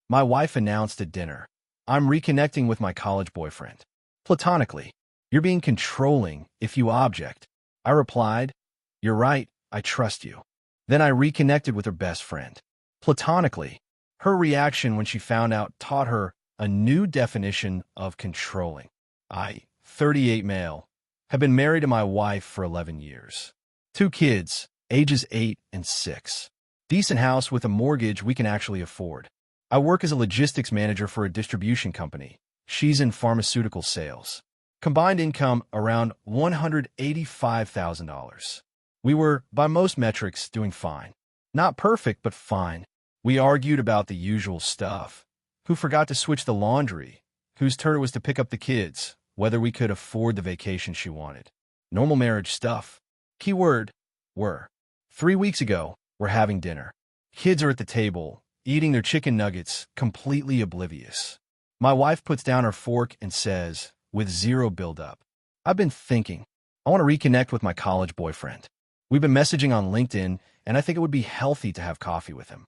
My wife announced at dinner, "I'm reconnecting with my college boyfriend. Platonically. You're being controlling if you object." I replied, "You're right, I trust you." Then I reconnected with her best friend. Platonically. Her reaction when she found out taught her a new definition of controlling. I, 38 male, have been married to my wife for 11 years. 2 kids, ages 8 and 6. Decent house with a mortgage we can actually afford. I work as a logistics manager for a distribution company. She's in pharmaceutical sales. Combined income around $185,000. We were, by most metrics, doing fine. Not perfect, but fine. We argued about the usual stuff. Who forgot to switch the laundry? Whose turn it was to pick up the kids? Whether we could afford the vacation she wanted. Normal marriage stuff. Keyword, were. 3 weeks ago, we're having dinner. Kids are at the table, eating their chicken nuggets, completely oblivious. My wife puts down her fork and says, with zero build-up, "I've been thinking. I want to reconnect with my college boyfriend. We've been messaging on LinkedIn, and I think it would be healthy to have coffee with him."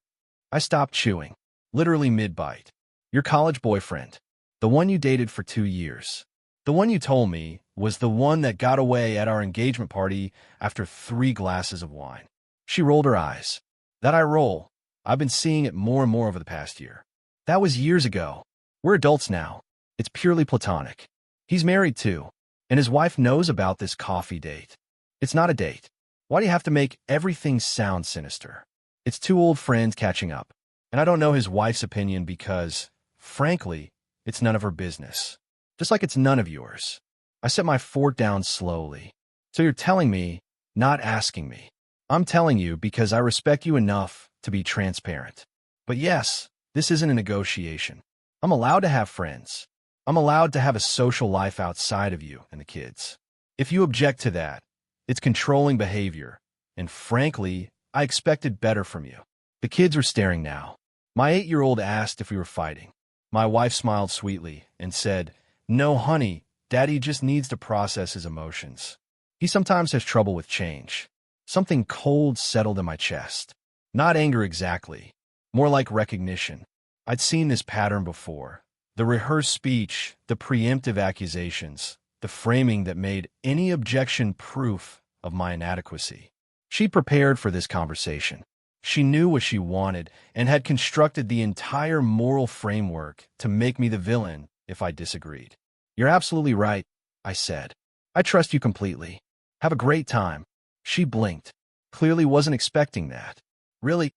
I stopped chewing, literally mid-bite. Your college boyfriend, the one you dated for 2 years. The one you told me was the one that got away at our engagement party after 3 glasses of wine. She rolled her eyes. That eye roll, I've been seeing it more and more over the past year. That was years ago. We're adults now. It's purely platonic. He's married too, and his wife knows about this coffee date. It's not a date. Why do you have to make everything sound sinister? It's 2 old friends catching up, and I don't know his wife's opinion because, frankly, it's none of her business. Just like it's none of yours. I set my fork down slowly. So you're telling me, not asking me. I'm telling you because I respect you enough to be transparent. But yes, this isn't a negotiation. I'm allowed to have friends. I'm allowed to have a social life outside of you and the kids. If you object to that, it's controlling behavior, and frankly, I expected better from you. The kids were staring now. My 8-year-old asked if we were fighting. My wife smiled sweetly and said, "No, honey, Daddy just needs to process his emotions. He sometimes has trouble with change." Something cold settled in my chest. Not anger exactly, more like recognition. I'd seen this pattern before. The rehearsed speech, the preemptive accusations, the framing that made any objection proof of my inadequacy. She prepared for this conversation. She knew what she wanted and had constructed the entire moral framework to make me the villain if I disagreed. "You're absolutely right," I said. "I trust you completely. Have a great time." She blinked. Clearly wasn't expecting that. Really?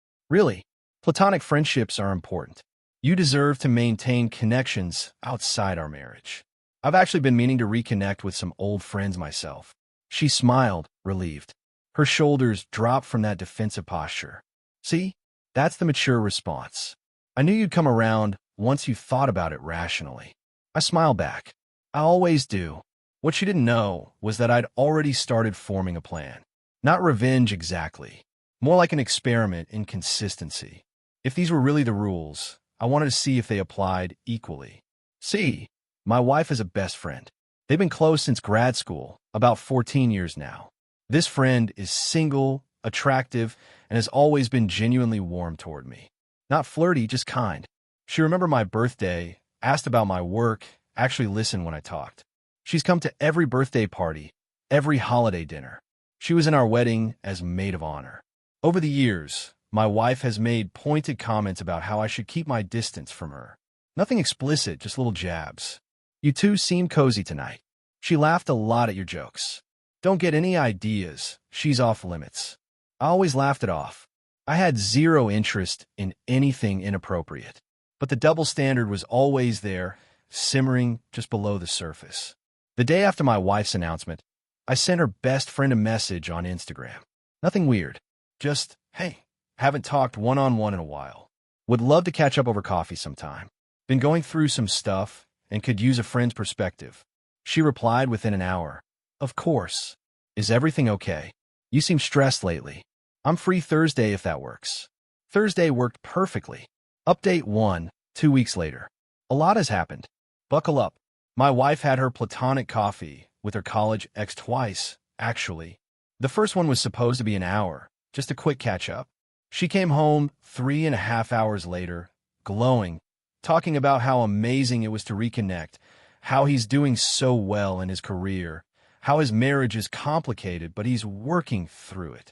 Platonic friendships are important. You deserve to maintain connections outside our marriage. I've actually been meaning to reconnect with some old friends myself. She smiled, relieved. Her shoulders dropped from that defensive posture. See? That's the mature response. I knew you'd come around once you thought about it rationally. I smiled back. I always do. What she didn't know was that I'd already started forming a plan. Not revenge exactly. More like an experiment in consistency. If these were really the rules, I wanted to see if they applied equally. See, my wife is a best friend. They've been close since grad school, about 14 years now. This friend is single, attractive, and has always been genuinely warm toward me. Not flirty, just kind. She remembered my birthday, asked about my work, actually listened when I talked. She's come to every birthday party, every holiday dinner. She was in our wedding as maid of honor. Over the years, my wife has made pointed comments about how I should keep my distance from her. Nothing explicit, just little jabs. "You two seem cozy tonight. She laughed a lot at your jokes. Don't get any ideas. She's off limits." I always laughed it off. I had zero interest in anything inappropriate. But the double standard was always there, simmering just below the surface. The day after my wife's announcement, I sent her best friend a message on Instagram. Nothing weird. Just, "Hey, haven't talked one-on-one in a while. Would love to catch up over coffee sometime. Been going through some stuff and could use a friend's perspective." She replied within an hour. "Of course. Is everything okay? You seem stressed lately. I'm free Thursday if that works." Thursday worked perfectly. Update 1, 2 weeks later. A lot has happened. Buckle up. My wife had her platonic coffee with her college ex twice, actually. The first one was supposed to be an hour, just a quick catch-up. She came home 3.5 hours later, glowing, talking about how amazing it was to reconnect, how he's doing so well in his career, how his marriage is complicated, but he's working through it.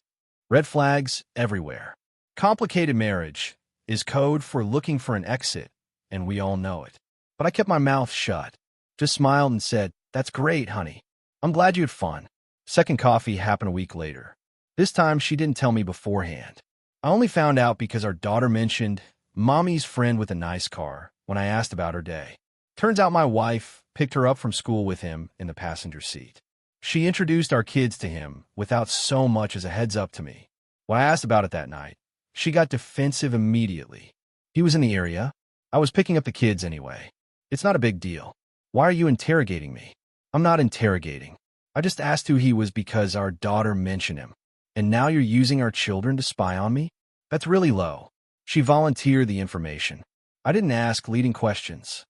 Red flags everywhere. Complicated marriage is code for looking for an exit, and we all know it. But I kept my mouth shut, just smiled and said, "That's great, honey. I'm glad you had fun." Second coffee happened a week later. This time, she didn't tell me beforehand. I only found out because our daughter mentioned Mommy's friend with a nice car when I asked about her day. Turns out my wife picked her up from school with him in the passenger seat. She introduced our kids to him without so much as a heads up to me. When I asked about it that night, she got defensive immediately. He was in the area. I was picking up the kids anyway. It's not a big deal. Why are you interrogating me? I'm not interrogating. I just asked who he was because our daughter mentioned him. And now you're using our children to spy on me? That's really low. She volunteered the information. I didn't ask leading questions.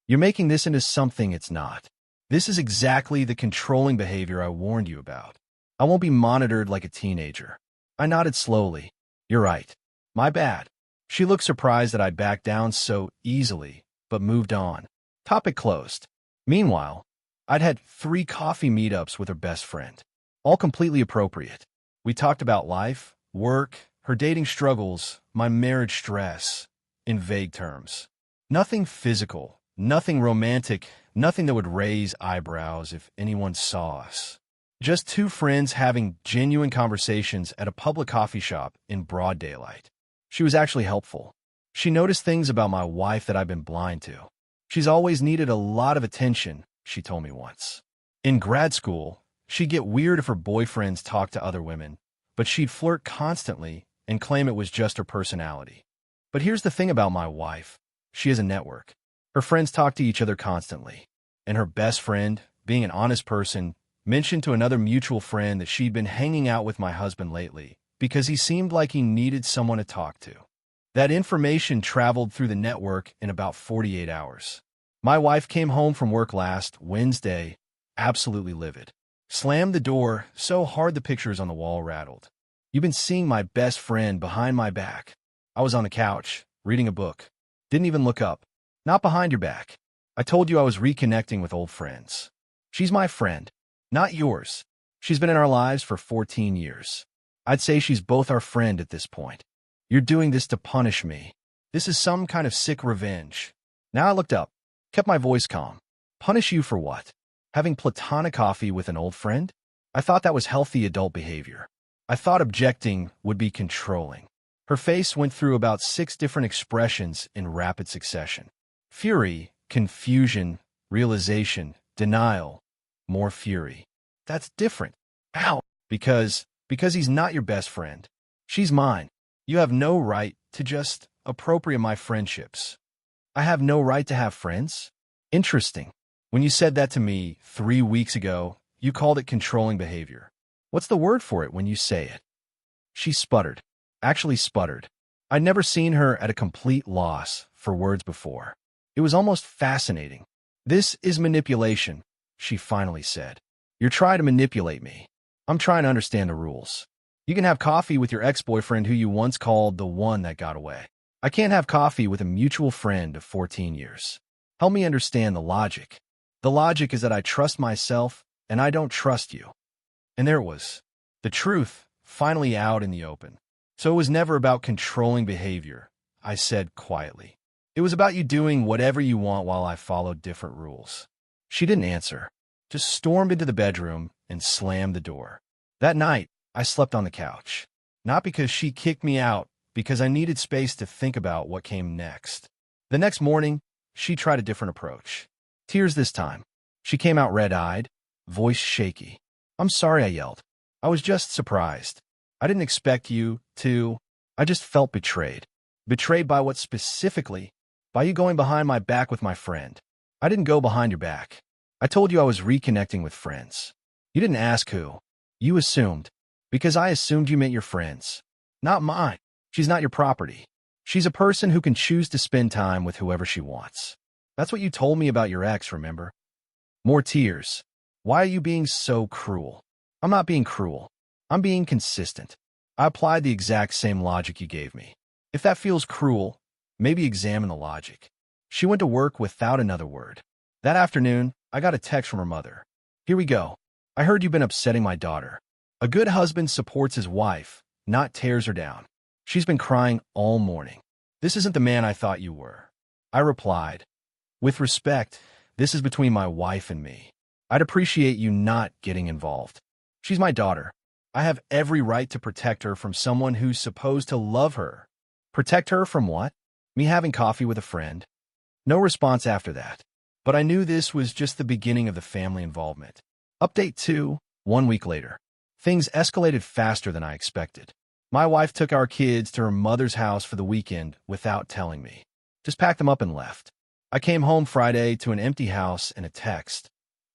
You're making this into something it's not. This is exactly the controlling behavior I warned you about. I won't be monitored like a teenager. I nodded slowly. You're right. My bad. She looked surprised that I backed down so easily, but moved on. Topic closed. Meanwhile, I'd had 3 coffee meetups with her best friend, all completely appropriate. We talked about life, work, her dating struggles, my marriage stress, in vague terms. Nothing physical, nothing romantic, nothing that would raise eyebrows if anyone saw us. Just 2 friends having genuine conversations at a public coffee shop in broad daylight. She was actually helpful. She noticed things about my wife that I've been blind to. She's always needed a lot of attention, she told me once. In grad school, she'd get weird if her boyfriends talked to other women, but she'd flirt constantly and claim it was just her personality. But here's the thing about my wife. She has a network. Her friends talk to each other constantly. And her best friend, being an honest person, mentioned to another mutual friend that she'd been hanging out with my husband lately because he seemed like he needed someone to talk to. That information traveled through the network in about 48 hours. My wife came home from work last Wednesday, absolutely livid. Slammed the door so hard the pictures on the wall rattled. You've been seeing my best friend behind my back. I was on the couch, reading a book. Didn't even look up. Not behind your back. I told you I was reconnecting with old friends. She's my friend, not yours. She's been in our lives for 14 years. I'd say she's both our friend at this point. You're doing this to punish me. This is some kind of sick revenge. Now I looked up, kept my voice calm. Punish you for what? Having platonic coffee with an old friend? I thought that was healthy adult behavior. I thought objecting would be controlling. Her face went through about 6 different expressions in rapid succession. Fury, confusion, realization, denial, more fury. That's different. How? Because he's not your best friend. She's mine. You have no right to just appropriate my friendships. I have no right to have friends? Interesting. When you said that to me 3 weeks ago, you called it controlling behavior. What's the word for it when you say it? She sputtered. Actually sputtered. I'd never seen her at a complete loss for words before. It was almost fascinating. This is manipulation, she finally said. You're trying to manipulate me. I'm trying to understand the rules. You can have coffee with your ex-boyfriend who you once called the one that got away. I can't have coffee with a mutual friend of 14 years. Help me understand the logic. The logic is that I trust myself and I don't trust you. And there it was. The truth, finally out in the open. So it was never about controlling behavior, I said quietly. It was about you doing whatever you want while I followed different rules. She didn't answer, just stormed into the bedroom and slammed the door. That night, I slept on the couch. Not because she kicked me out, because I needed space to think about what came next. The next morning, she tried a different approach. Tears this time. She came out red-eyed, voice shaky. I'm sorry, I yelled. I was just surprised. I didn't expect you to. I just felt betrayed. Betrayed by what specifically? By you going behind my back with my friend. I didn't go behind your back. I told you I was reconnecting with friends. You didn't ask who. You assumed. Because I assumed you meant your friends. Not mine. She's not your property. She's a person who can choose to spend time with whoever she wants. That's what you told me about your ex, remember? More tears. Why are you being so cruel? I'm not being cruel. I'm being consistent. I applied the exact same logic you gave me. If that feels cruel, maybe examine the logic. She went to work without another word. That afternoon, I got a text from her mother. "Here we go. I heard you've been upsetting my daughter. A good husband supports his wife, not tears her down. She's been crying all morning. This isn't the man I thought you were." I replied, "With respect, this is between my wife and me. I'd appreciate you not getting involved. She's my daughter. I have every right to protect her from someone who's supposed to love her." Protect her from what? Me having coffee with a friend? No response after that. But I knew this was just the beginning of the family involvement. Update 2, 1 week later. Things escalated faster than I expected. My wife took our kids to her mother's house for the weekend without telling me. Just packed them up and left. I came home Friday to an empty house and a text.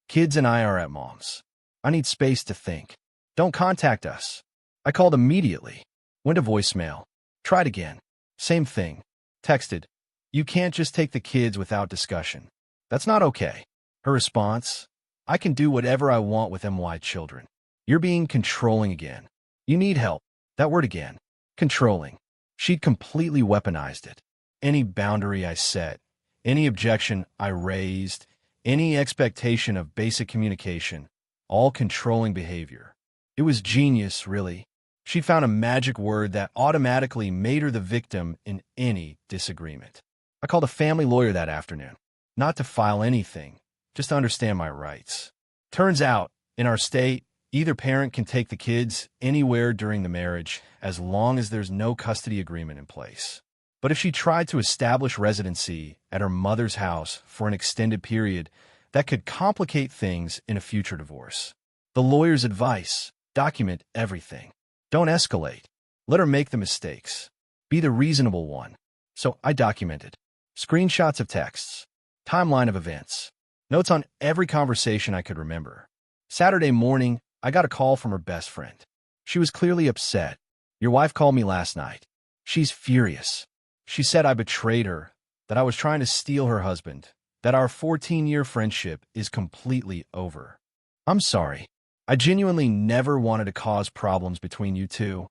"Kids and I are at mom's. I need space to think. Don't contact us." I called immediately. Went to voicemail. Tried again. Same thing. Texted, "You can't just take the kids without discussion. That's not okay." Her response, "I can do whatever I want with my children. You're being controlling again. You need help." That word again. Controlling. She'd completely weaponized it. Any boundary I set, any objection I raised, any expectation of basic communication, all controlling behavior. It was genius, really. She found a magic word that automatically made her the victim in any disagreement. I called a family lawyer that afternoon, not to file anything, just to understand my rights. Turns out, in our state, either parent can take the kids anywhere during the marriage as long as there's no custody agreement in place. But if she tried to establish residency at her mother's house for an extended period, that could complicate things in a future divorce. The lawyer's advice: document everything. Don't escalate. Let her make the mistakes. Be the reasonable one. So I documented. Screenshots of texts. Timeline of events. Notes on every conversation I could remember. Saturday morning, I got a call from her best friend. She was clearly upset. "Your wife called me last night. She's furious. She said I betrayed her, that I was trying to steal her husband, that our 14-year friendship is completely over. I'm sorry. I genuinely never wanted to cause problems between you two.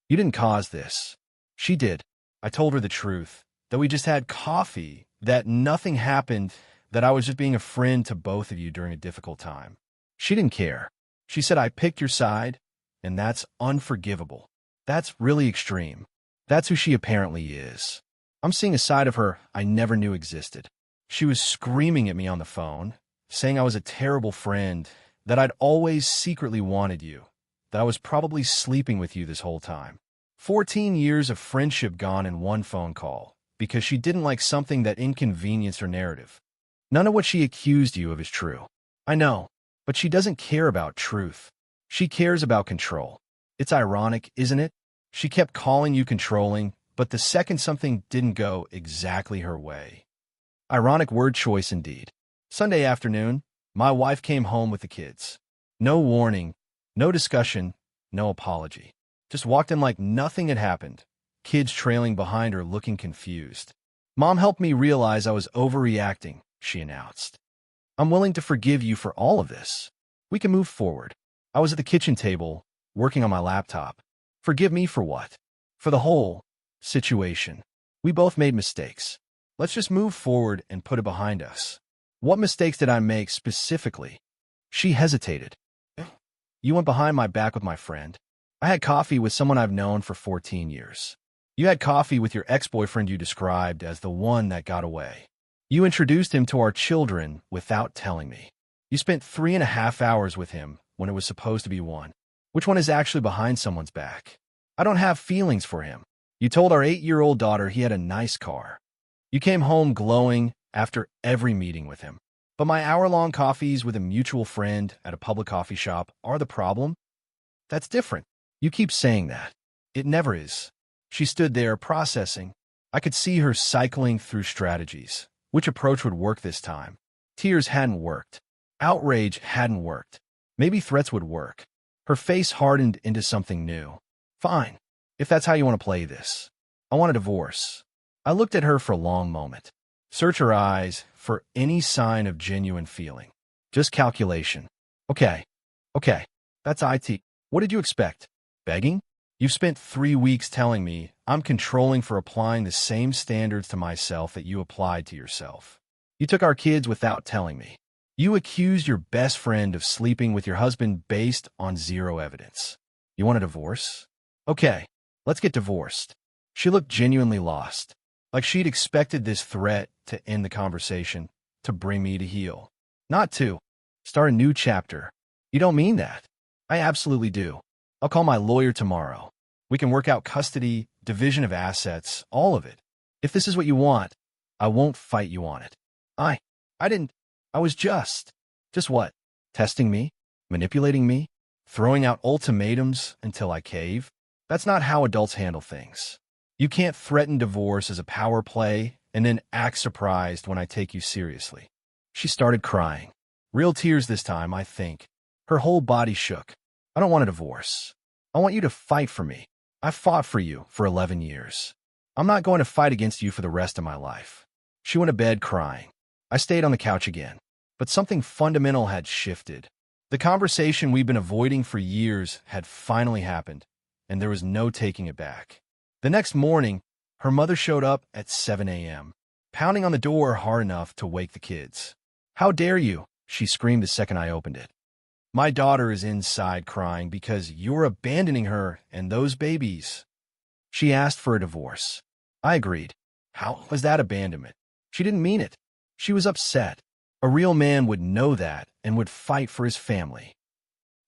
You didn't cause this. She did." I told her the truth, that we just had coffee, that nothing happened, that I was just being a friend to both of you during a difficult time. She didn't care. She said I picked your side, and that's unforgivable. That's really extreme. That's who she apparently is. I'm seeing a side of her I never knew existed. She was screaming at me on the phone, saying I was a terrible friend, that I'd always secretly wanted you, that I was probably sleeping with you this whole time. 14 years of friendship gone in one phone call, because she didn't like something that inconvenienced her narrative. None of what she accused you of is true. I know, but she doesn't care about truth. She cares about control. It's ironic, isn't it? She kept calling you controlling, but the second something didn't go exactly her way. Ironic word choice indeed. Sunday afternoon, my wife came home with the kids. No warning, no discussion, no apology. Just walked in like nothing had happened. Kids trailing behind her looking confused. "Mom helped me realize I was overreacting," she announced. "I'm willing to forgive you for all of this. We can move forward." I was at the kitchen table, working on my laptop. Forgive me for what? For the whole situation. We both made mistakes. Let's just move forward and put it behind us. What mistakes did I make specifically? She hesitated. You went behind my back with my friend. I had coffee with someone I've known for 14 years. You had coffee with your ex-boyfriend you described as the one that got away. You introduced him to our children without telling me. You spent 3.5 hours with him when it was supposed to be 1. Which one is actually behind someone's back? I don't have feelings for him. You told our 8-year-old daughter he had a nice car. You came home glowing after every meeting with him. But my hour-long coffees with a mutual friend at a public coffee shop are the problem? That's different. You keep saying that. It never is. She stood there processing. I could see her cycling through strategies. Which approach would work this time? Tears hadn't worked. Outrage hadn't worked. Maybe threats would work. Her face hardened into something new. Fine, if that's how you want to play this. I want a divorce. I looked at her for a long moment. Search her eyes for any sign of genuine feeling. Just calculation. Okay, that's IT. What did you expect? Begging? You've spent 3 weeks telling me I'm controlling for applying the same standards to myself that you applied to yourself. You took our kids without telling me. You accused your best friend of sleeping with your husband based on zero evidence. You want a divorce? Okay, let's get divorced. She looked genuinely lost, like she'd expected this threat to end the conversation, to bring me to heel. Not to. Start a new chapter. You don't mean that. I absolutely do. I'll call my lawyer tomorrow. We can work out custody, division of assets, all of it. If this is what you want, I won't fight you on it. I didn't. I was just what? Testing me? Manipulating me? Throwing out ultimatums until I cave? That's not how adults handle things. You can't threaten divorce as a power play and then act surprised when I take you seriously. She started crying. Real tears this time, I think. Her whole body shook. I don't want a divorce. I want you to fight for me. I fought for you for 11 years. I'm not going to fight against you for the rest of my life. She went to bed crying. I stayed on the couch again. But something fundamental had shifted. The conversation we'd been avoiding for years had finally happened, and there was no taking it back. The next morning, her mother showed up at 7 a.m., pounding on the door hard enough to wake the kids. "How dare you?" she screamed the second I opened it. "My daughter is inside crying because you're abandoning her and those babies." She asked for a divorce. I agreed. How was that abandonment? She didn't mean it. She was upset. A real man would know that and would fight for his family.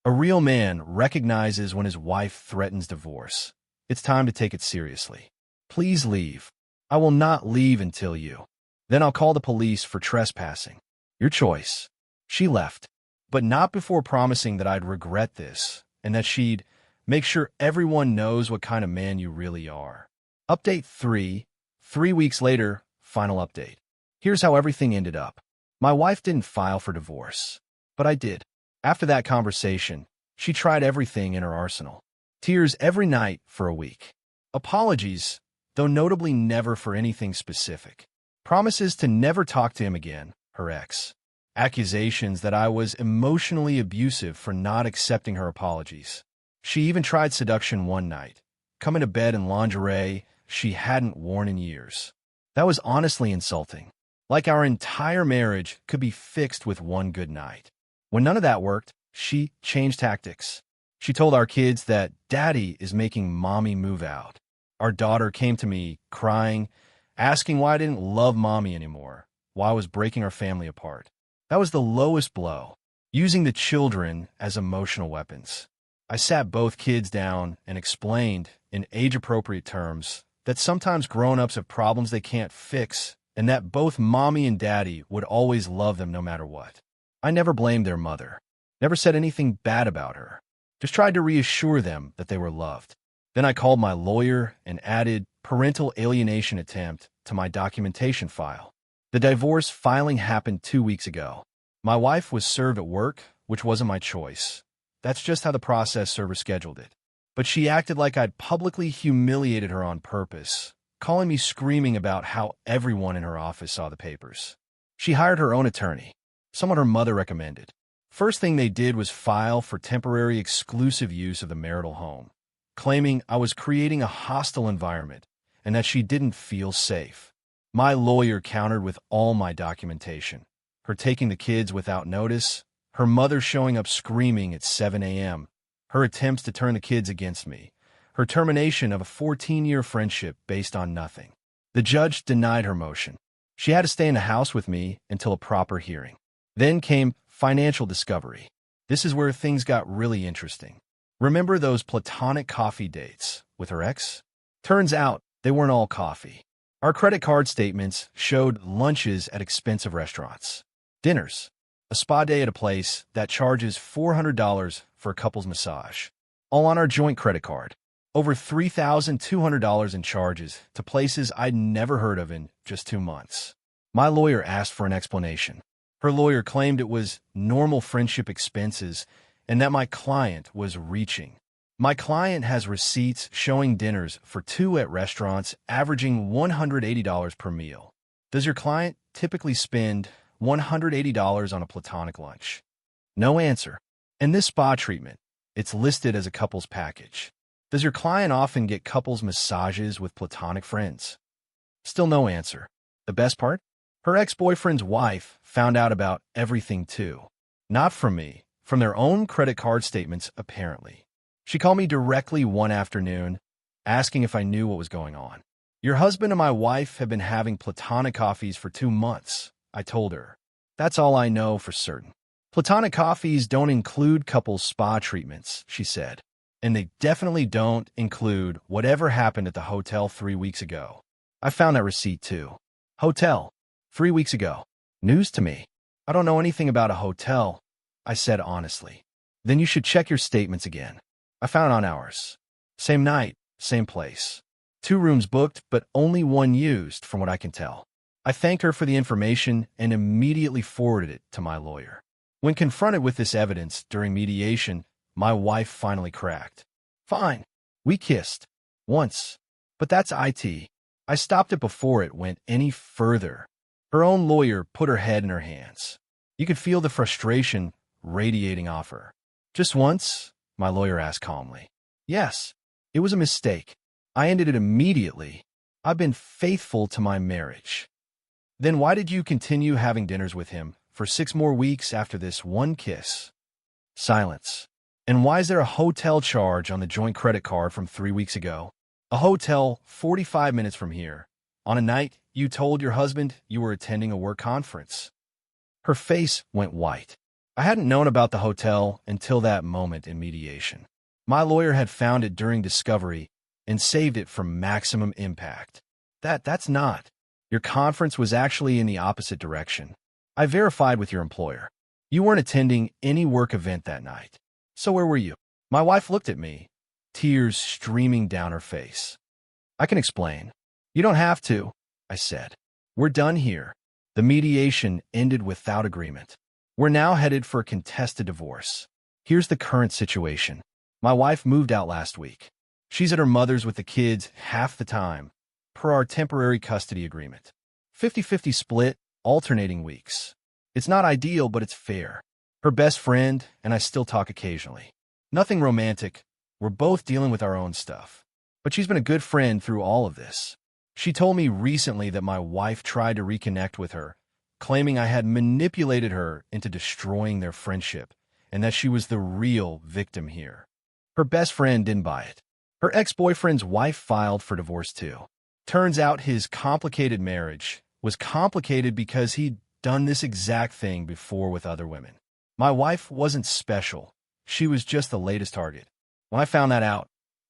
A real man recognizes when his wife threatens divorce. It's time to take it seriously. "Please leave." "I will not leave until you." "Then I'll call the police for trespassing." "Your choice." She left, but not before promising that I'd regret this and that she'd make sure everyone knows what kind of man you really are. Update 3. 3 weeks later, final update. Here's how everything ended up. My wife didn't file for divorce, but I did. After that conversation, she tried everything in her arsenal. Tears every night for a week. Apologies, though notably never for anything specific. Promises to never talk to him again, her ex. Accusations that I was emotionally abusive for not accepting her apologies. She even tried seduction one night, coming to bed in lingerie she hadn't worn in years. That was honestly insulting. Like our entire marriage could be fixed with one good night. When none of that worked, she changed tactics. She told our kids that Daddy is making Mommy move out. Our daughter came to me, crying, asking why I didn't love Mommy anymore, why I was breaking our family apart. That was the lowest blow, using the children as emotional weapons. I sat both kids down and explained, in age-appropriate terms, that sometimes grown-ups have problems they can't fix, and that both Mommy and Daddy would always love them no matter what. I never blamed their mother, never said anything bad about her, just tried to reassure them that they were loved. Then I called my lawyer and added parental alienation attempt to my documentation file. The divorce filing happened 2 weeks ago. My wife was served at work, which wasn't my choice. That's just how the process server scheduled it. But she acted like I'd publicly humiliated her on purpose, calling me screaming about how everyone in her office saw the papers. She hired her own attorney, someone her mother recommended. First thing they did was file for temporary exclusive use of the marital home, claiming I was creating a hostile environment and that she didn't feel safe. My lawyer countered with all my documentation, her taking the kids without notice, her mother showing up screaming at 7 a.m., her attempts to turn the kids against me, her termination of a 14-year friendship based on nothing. The judge denied her motion. She had to stay in the house with me until a proper hearing. Then came financial discovery. This is where things got really interesting. Remember those platonic coffee dates with her ex? Turns out they weren't all coffee. Our credit card statements showed lunches at expensive restaurants, dinners, a spa day at a place that charges $400 for a couple's massage, all on our joint credit card. Over $3,200 in charges to places I'd never heard of in just 2 months. My lawyer asked for an explanation. Her lawyer claimed it was normal friendship expenses and that my client was reaching. My client has receipts showing dinners for 2 at restaurants averaging $180 per meal. Does your client typically spend $180 on a platonic lunch? No answer. And this spa treatment, it's listed as a couple's package. Does your client often get couples massages with platonic friends? Still no answer. The best part? Her ex-boyfriend's wife found out about everything too. Not from me, from their own credit card statements, apparently. She called me directly one afternoon, asking if I knew what was going on. Your husband and my wife have been having platonic coffees for 2 months, I told her. That's all I know for certain. Platonic coffees don't include couples spa treatments, she said. And they definitely don't include whatever happened at the hotel 3 weeks ago. I found that receipt too. Hotel. 3 weeks ago. News to me. I don't know anything about a hotel, I said honestly. Then you should check your statements again. I found on ours. Same night, same place. 2 rooms booked, but only 1 used, from what I can tell. I thanked her for the information and immediately forwarded it to my lawyer. When confronted with this evidence during mediation, my wife finally cracked. Fine. We kissed. Once. But that's IT. I stopped it before it went any further. Her own lawyer put her head in her hands. You could feel the frustration radiating off her. Just once? My lawyer asked calmly. Yes. It was a mistake. I ended it immediately. I've been faithful to my marriage. Then why did you continue having dinners with him for 6 more weeks after this one kiss? Silence. And why is there a hotel charge on the joint credit card from 3 weeks ago? A hotel 45 minutes from here. On a night you told your husband you were attending a work conference. Her face went white. I hadn't known about the hotel until that moment in mediation. My lawyer had found it during discovery and saved it for maximum impact. That's not. Your conference was actually in the opposite direction. I verified with your employer. You weren't attending any work event that night. So where were you? My wife looked at me, tears streaming down her face. I can explain. You don't have to, I said. We're done here. The mediation ended without agreement. We're now headed for a contested divorce. Here's the current situation. My wife moved out last week. She's at her mother's with the kids half the time, per our temporary custody agreement. 50-50 split, alternating weeks. It's not ideal, but it's fair. Her best friend and I still talk occasionally. Nothing romantic. We're both dealing with our own stuff. But she's been a good friend through all of this. She told me recently that my wife tried to reconnect with her, claiming I had manipulated her into destroying their friendship, and that she was the real victim here. Her best friend didn't buy it. Her ex-boyfriend's wife filed for divorce too. Turns out his complicated marriage was complicated because he'd done this exact thing before with other women. My wife wasn't special. She was just the latest target. When I found that out,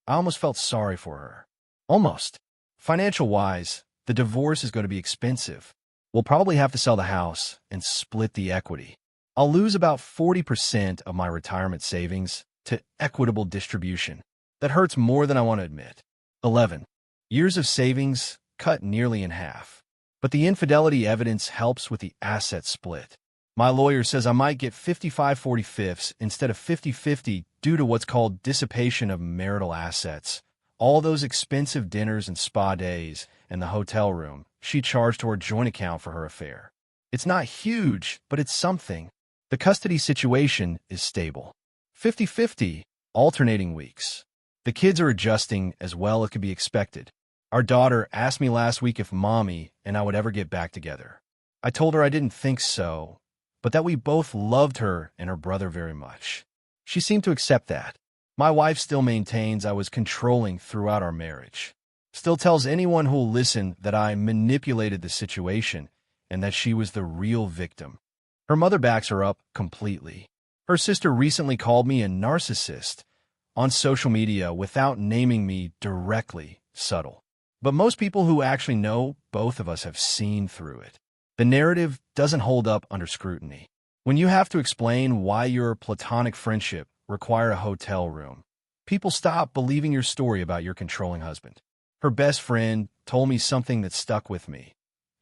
I almost felt sorry for her. Almost. Financial-wise, the divorce is going to be expensive. We'll probably have to sell the house and split the equity. I'll lose about 40% of my retirement savings to equitable distribution. That hurts more than I want to admit. 11 years of savings cut nearly in half. But the infidelity evidence helps with the asset split. My lawyer says I might get 55/45 instead of 50-50 due to what's called dissipation of marital assets. All those expensive dinners and spa days and the hotel room she charged to her joint account for her affair. It's not huge, but it's something. The custody situation is stable. 50-50, alternating weeks. The kids are adjusting as well as could be expected. Our daughter asked me last week if Mommy and I would ever get back together. I told her I didn't think so, but that we both loved her and her brother very much. She seemed to accept that. My wife still maintains I was controlling throughout our marriage. Still tells anyone who will listen that I manipulated the situation and that she was the real victim. Her mother backs her up completely. Her sister recently called me a narcissist on social media without naming me directly. Subtle. But most people who actually know both of us have seen through it. The narrative doesn't hold up under scrutiny. When you have to explain why your platonic friendship required a hotel room, people stop believing your story about your controlling husband. Her best friend told me something that stuck with me.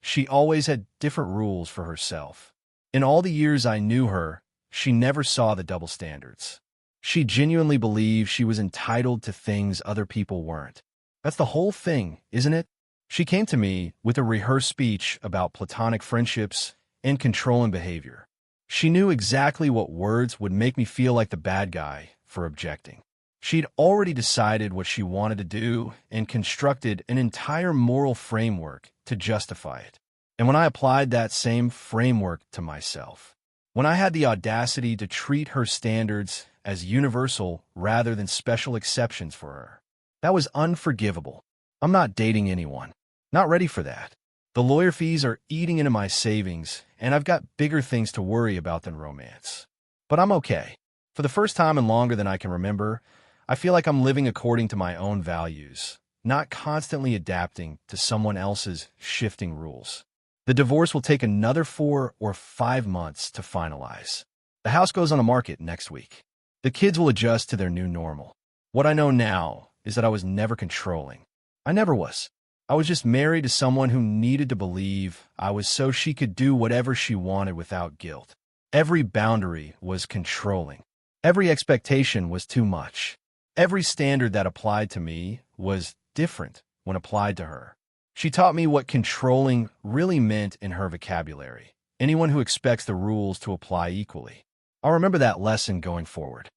She always had different rules for herself. In all the years I knew her, she never saw the double standards. She genuinely believed she was entitled to things other people weren't. That's the whole thing, isn't it? She came to me with a rehearsed speech about platonic friendships and controlling behavior. She knew exactly what words would make me feel like the bad guy for objecting. She'd already decided what she wanted to do and constructed an entire moral framework to justify it. And when I applied that same framework to myself, when I had the audacity to treat her standards as universal rather than special exceptions for her, that was unforgivable. I'm not dating anyone. Not ready for that. The lawyer fees are eating into my savings, and I've got bigger things to worry about than romance. But I'm okay. For the first time in longer than I can remember, I feel like I'm living according to my own values, not constantly adapting to someone else's shifting rules. The divorce will take another 4 or 5 months to finalize. The house goes on the market next week. The kids will adjust to their new normal. What I know now is that I was never controlling. I never was. I was just married to someone who needed to believe I was so she could do whatever she wanted without guilt. Every boundary was controlling. Every expectation was too much. Every standard that applied to me was different when applied to her. She taught me what controlling really meant in her vocabulary. Anyone who expects the rules to apply equally. I'll remember that lesson going forward.